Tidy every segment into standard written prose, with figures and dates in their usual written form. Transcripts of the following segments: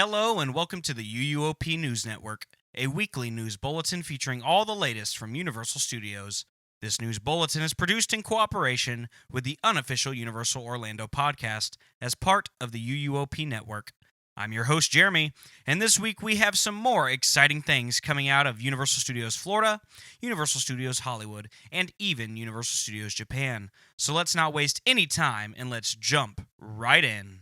Hello and welcome to the UUOP News Network, a weekly news bulletin featuring all the latest from Universal Studios. This news bulletin is produced in cooperation with the unofficial Universal Orlando podcast as part of the UUOP network. I'm your host, Jeremy, and this week we have some more exciting things coming out of Universal Studios Florida, Universal Studios Hollywood, and even Universal Studios Japan. So let's not waste any time and let's jump right in.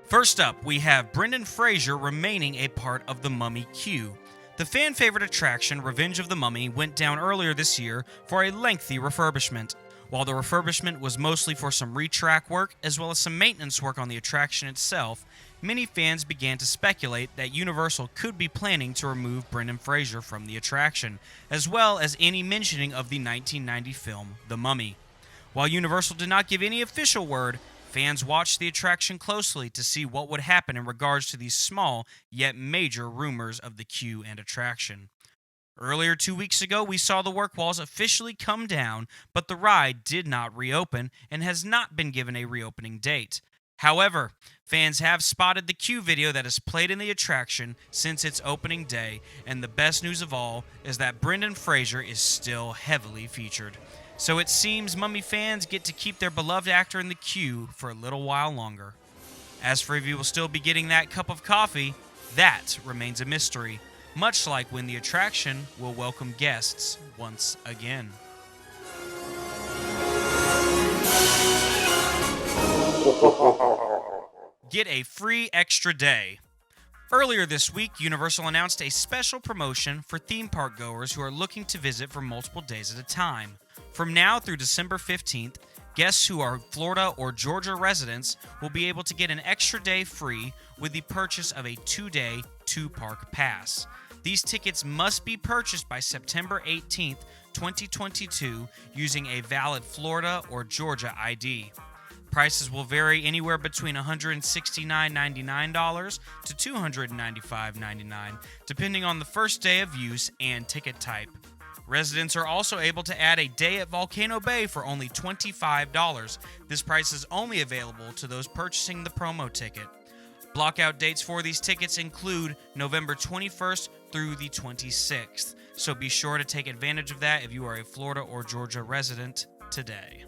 First up, we have Brendan Fraser remaining a part of the Mummy queue. The fan-favorite attraction, Revenge of the Mummy, went down earlier this year for a lengthy refurbishment. While the refurbishment was mostly for some retrack work as well as some maintenance work on the attraction itself, many fans began to speculate that Universal could be planning to remove Brendan Fraser from the attraction, as well as any mentioning of the 1990 film The Mummy. While Universal did not give any official word, fans watched the attraction closely to see what would happen in regards to these small yet major rumors of the queue and attraction. Earlier 2 weeks ago, we saw the work walls officially come down, but the ride did not reopen and has not been given a reopening date. However, fans have spotted the queue video that has played in the attraction since its opening day, and the best news of all is that Brendan Fraser is still heavily featured. So it seems Mummy fans get to keep their beloved actor in the queue for a little while longer. As for if you will still be getting that cup of coffee, that remains a mystery, much like when the attraction will welcome guests once again. Get a free extra day. Earlier this week, Universal announced a special promotion for theme park goers who are looking to visit for multiple days at a time. From now through December 15th, guests who are Florida or Georgia residents will be able to get an extra day free with the purchase of a 2-day, 2-park pass. These tickets must be purchased by September 18th, 2022 using a valid Florida or Georgia ID. Prices will vary anywhere between $169.99 to $295.99, depending on the first day of use and ticket type. Residents are also able to add a day at Volcano Bay for only $25. This price is only available to those purchasing the promo ticket. Blockout dates for these tickets include November 21st through the 26th, so be sure to take advantage of that if you are a Florida or Georgia resident today.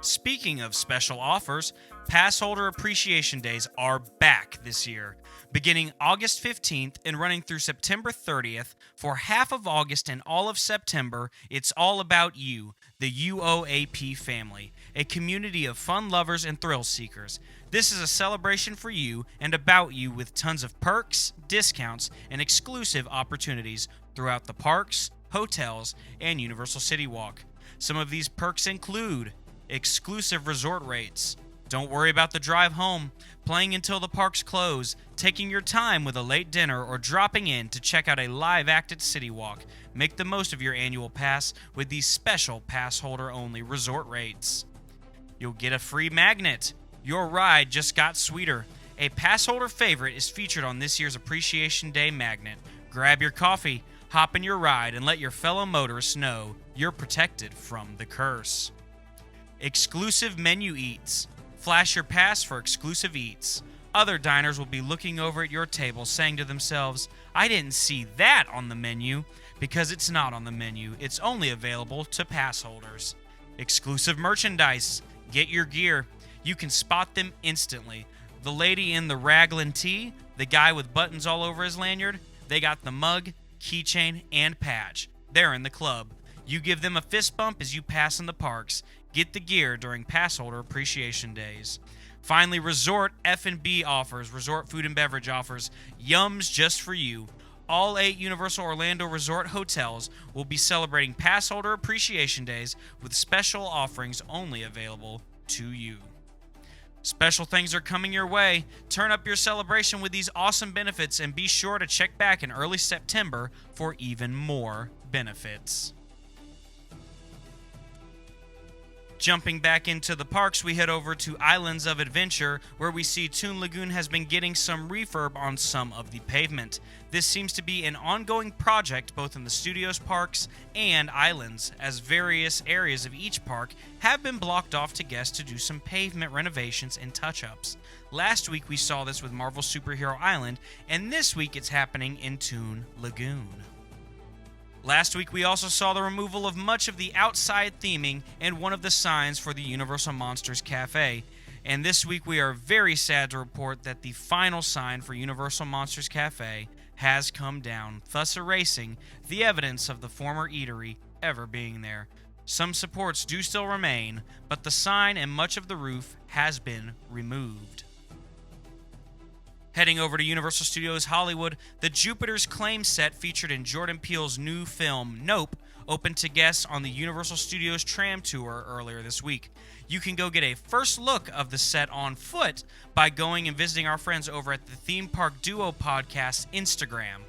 Speaking of special offers, Passholder Appreciation Days are back this year. Beginning August 15th and running through September 30th, for half of August and all of September, it's all about you, the UUOP family, a community of fun lovers and thrill seekers. This is a celebration for you and about you with tons of perks, discounts, and exclusive opportunities throughout the parks, hotels, and Universal City Walk. Some of these perks include exclusive resort rates. Don't worry about the drive home, playing until the parks close, taking your time with a late dinner, or dropping in to check out a live act at City Walk. Make the most of your annual pass with these special pass holder only resort rates. You'll get a free magnet. Your ride just got sweeter. A pass holder favorite is featured on this year's Appreciation Day magnet. Grab your coffee, hop in your ride, and let your fellow motorists know you're protected from the curse. Exclusive menu eats. Flash your pass for exclusive eats. Other diners will be looking over at your table saying to themselves, I didn't see that on the menu, because it's not on the menu. It's only available to pass holders. Exclusive merchandise. Get your gear. You can spot them instantly. The lady in the raglan tee, the guy with buttons all over his lanyard, they got the mug, keychain, and patch. They're in the club. You give them a fist bump as you pass in the parks. Get the gear during Passholder Appreciation Days. Finally, resort F&B offers, resort food and beverage offers, yums just for you. All 8 Universal Orlando Resort hotels will be celebrating Passholder Appreciation Days with special offerings only available to you. Special things are coming your way. Turn up your celebration with these awesome benefits and be sure to check back in early September for even more benefits. Jumping back into the parks, we head over to Islands of Adventure, where we see Toon Lagoon has been getting some refurb on some of the pavement. This seems to be an ongoing project both in the studios parks and islands, as various areas of each park have been blocked off to guests to do some pavement renovations and touch-ups. Last week we saw this with Marvel Superhero Island, and this week it's happening in Toon Lagoon. Last week, we also saw the removal of much of the outside theming and one of the signs for the Universal Monsters Cafe. And this week, we are very sad to report that the final sign for Universal Monsters Cafe has come down, thus erasing the evidence of the former eatery ever being there. Some supports do still remain, but the sign and much of the roof has been removed. Heading over to Universal Studios Hollywood, the Jupiter's Claim set featured in Jordan Peele's new film, Nope, opened to guests on the Universal Studios tram tour earlier this week. You can go get a first look of the set on foot by going and visiting our friends over at the Theme Park Duo Podcast Instagram.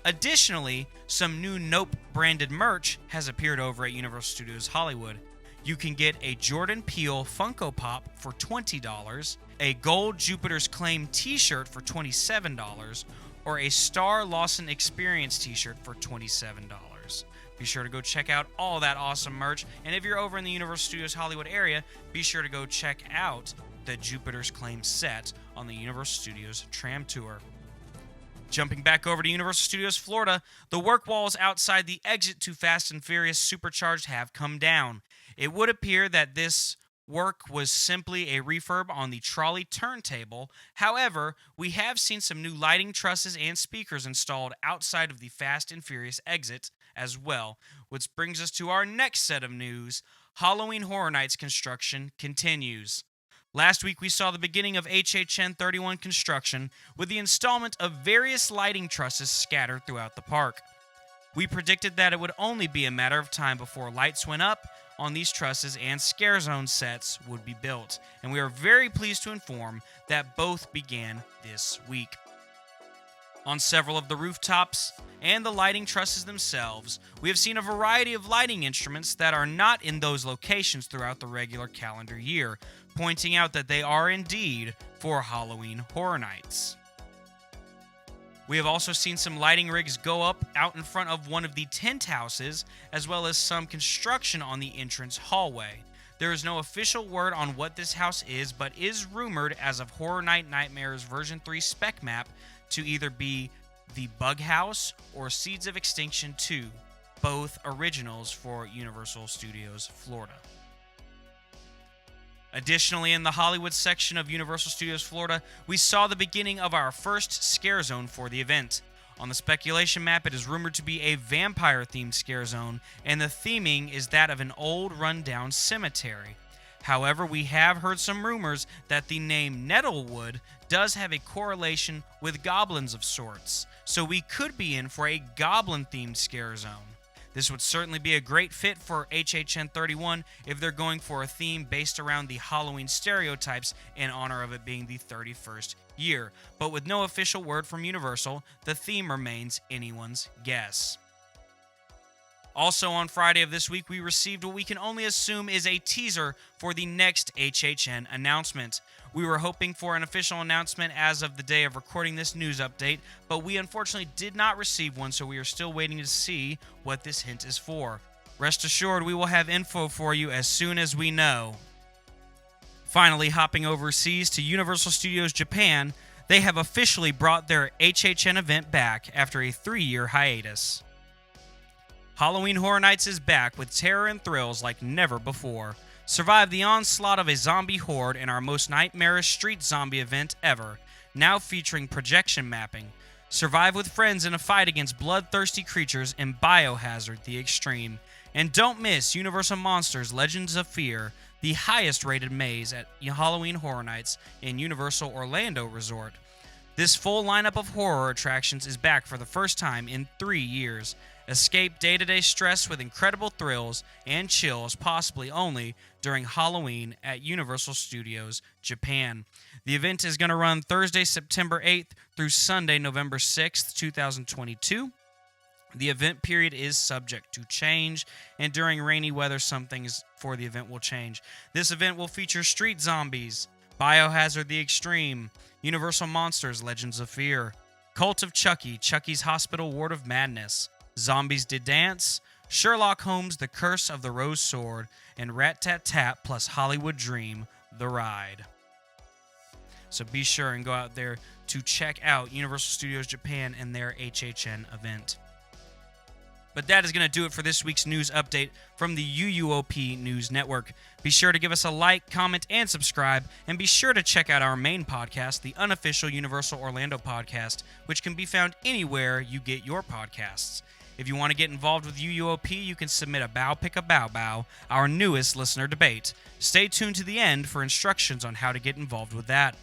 Additionally, some new Nope branded merch has appeared over at Universal Studios Hollywood. You can get a Jordan Peele Funko Pop for $20, a gold Jupiter's Claim t-shirt for $27, or a Star Lawson Experience t-shirt for $27. Be sure to go check out all that awesome merch, and if you're over in the Universal Studios Hollywood area, be sure to go check out the Jupiter's Claim set on the Universal Studios tram tour. Jumping back over to Universal Studios Florida, the work walls outside the exit to Fast and Furious Supercharged have come down. It would appear that this work was simply a refurb on the trolley turntable. However, we have seen some new lighting trusses and speakers installed outside of the Fast and Furious exit as well, which brings us to our next set of news. Halloween Horror Nights construction continues. Last week we saw the beginning of HHN 31 construction with the installment of various lighting trusses scattered throughout the park. We predicted that it would only be a matter of time before lights went up on these trusses and Scare Zone sets would be built, and we are very pleased to inform that both began this week. On several of the rooftops and the lighting trusses themselves, we have seen a variety of lighting instruments that are not in those locations throughout the regular calendar year, pointing out that they are indeed for Halloween Horror Nights. We have also seen some lighting rigs go up out in front of one of the tent houses, as well as some construction on the entrance hallway. There is no official word on what this house is, but is rumored as of Horror Night Nightmares version 3 spec map to either be the Bug House or Seeds of Extinction 2, both originals for Universal Studios Florida. Additionally, in the Hollywood section of Universal Studios Florida, we saw the beginning of our first Scare Zone for the event. On the speculation map, it is rumored to be a vampire-themed Scare Zone, and the theming is that of an old, run-down cemetery. However, we have heard some rumors that the name Nettlewood does have a correlation with goblins of sorts, so we could be in for a goblin-themed Scare Zone. This would certainly be a great fit for HHN 31 if they're going for a theme based around the Halloween stereotypes in honor of it being the 31st year. But with no official word from Universal, the theme remains anyone's guess. Also on Friday of this week, we received what we can only assume is a teaser for the next HHN announcement. We were hoping for an official announcement as of the day of recording this news update, but we unfortunately did not receive one, so we are still waiting to see what this hint is for. Rest assured, we will have info for you as soon as we know. Finally, hopping overseas to Universal Studios Japan, they have officially brought their HHN event back after a 3-year hiatus. Halloween Horror Nights is back with terror and thrills like never before. Survive the onslaught of a zombie horde in our most nightmarish street zombie event ever, now featuring projection mapping. Survive with friends in a fight against bloodthirsty creatures in Biohazard the Extreme. And don't miss Universal Monsters Legends of Fear, the highest rated maze at Halloween Horror Nights in Universal Orlando Resort. This full lineup of horror attractions is back for the first time in 3 years. Escape day-to-day stress with incredible thrills and chills possibly only during Halloween at Universal Studios Japan. The event is going to run Thursday, September 8th through Sunday, November 6th, 2022. The event period is subject to change, and during rainy weather, some things for the event will change. This event will feature Street Zombies, Biohazard the Extreme, Universal Monsters Legends of Fear, Cult of Chucky, Chucky's Hospital Ward of Madness, Zombies Did Dance, Sherlock Holmes The Curse of the Rose Sword, and Rat-Tat-Tat plus Hollywood Dream The Ride. So be sure and go out there to check out Universal Studios Japan and their HHN event. But that is going to do it for this week's news update from the UUOP News Network. Be sure to give us a like, comment, and subscribe, and be sure to check out our main podcast, the unofficial Universal Orlando podcast, which can be found anywhere you get your podcasts. If you want to get involved with UUOP, you can submit a Bow Pick a Bow Bow, our newest listener debate. Stay tuned to the end for instructions on how to get involved with that.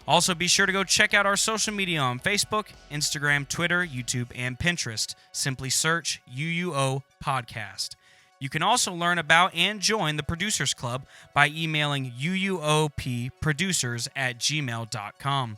Also, be sure to go check out our social media on Facebook, Instagram, Twitter, YouTube, and Pinterest. Simply search UUO Podcast. You can also learn about and join the Producers Club by emailing uuopproducers@gmail.com.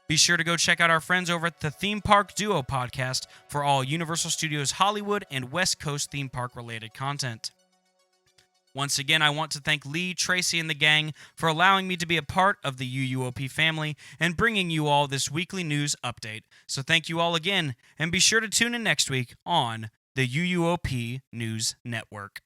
Be sure to go check out our friends over at the Theme Park Duo Podcast for all Universal Studios Hollywood and West Coast theme park related content. Once again, I want to thank Lee, Tracy, and the gang for allowing me to be a part of the UUOP family and bringing you all this weekly news update. So thank you all again, and be sure to tune in next week on the UUOP News Network.